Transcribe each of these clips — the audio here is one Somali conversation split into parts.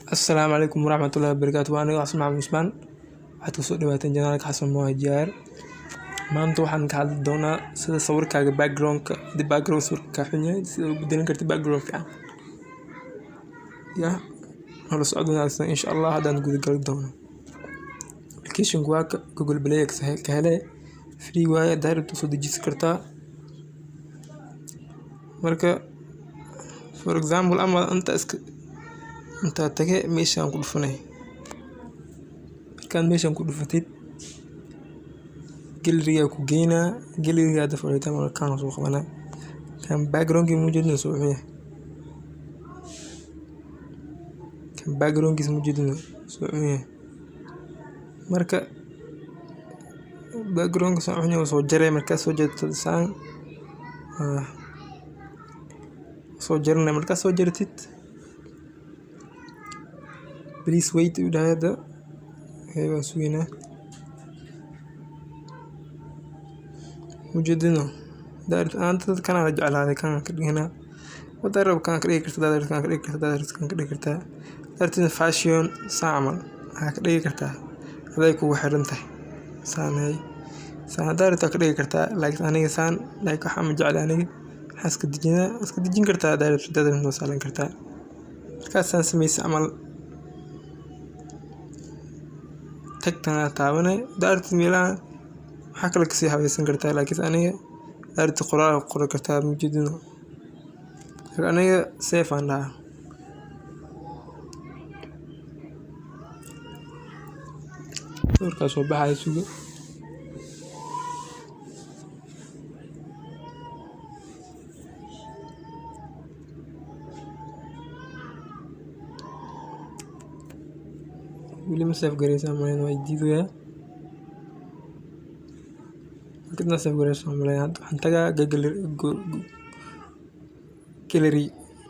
السلام عليكم ورحمة الله وبركاته. وأنا أسمع عثمان waxaad kusoo dhawaateen janaalka Xasan Muhajiir. Maanta waxaan ka hadli doonaa sida sawirkaaga background-ka sawirka xun yahay sida u bedelan kartid background fiican. Hala socdo wanaagsan insha Allah haddaan guda gali doono. Application-ku waa Google Play ka hele free waaye direct soo dejisan kartaa. Marka for example ama inta tagay meeshaan ku dhufanay kan meeshaan ku dhufatid gallery ku geeyna gallery da fariita ma kan soo qabana kan background-ki mujidna soo xun kan background-ki mujidna soo xun marka background-ka soo xun soo jaray marka soo jeedo saan soo jarnay marka soo jartid please wait u dhaada هيبقى سوينا وجدنا دارت أنت كان رجع على هذا كان هنا ودرب كان كريه كرتا دارت كان كريه كرتا دارت كان كريه كرتا دارت فاشيون سامل هكريه كرتا هذا يكون حرنته سان هاي سان دارت كريه كرتا لايك أنا إنسان لايك حام جعل أنا حسك دجين كرتا دارت نوصلن كرتا كاسان سميس عمل tagtana taabanay daarta meelaha waxa kale ka sii habaysan kartaa laakiin aniga daarta qoraal qoro kartaa mujidino aniga safe aan dhaha sawirkaas oo baxay sugo ولما سيف قريسان مالين وايديدو يا كدنا سيف قريسان مالين حنتاقا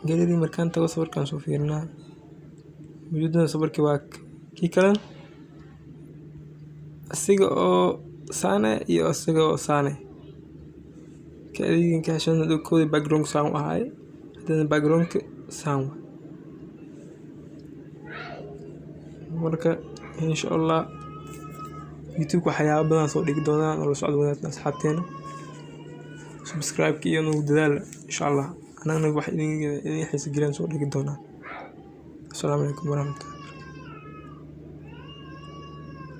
جاليري مركان تاقا صور كان سوفيرنا وجودنا صور كواك كي كلان السيقا او سانة يو السيقا او سانة كأديين كاشان دو كودي باقرونك سانو هاي هدنا باقرونك سانو marka insha Allah YouTube waxyaabo badan soo dhigi doonaan oo la socdo wadaadna asxaabteena subscribe iyo nagu dadaal insha Allah anagana wax idin xiisa gelin soo dhigi doonaan. Assalaamu alaykum warahmatullahi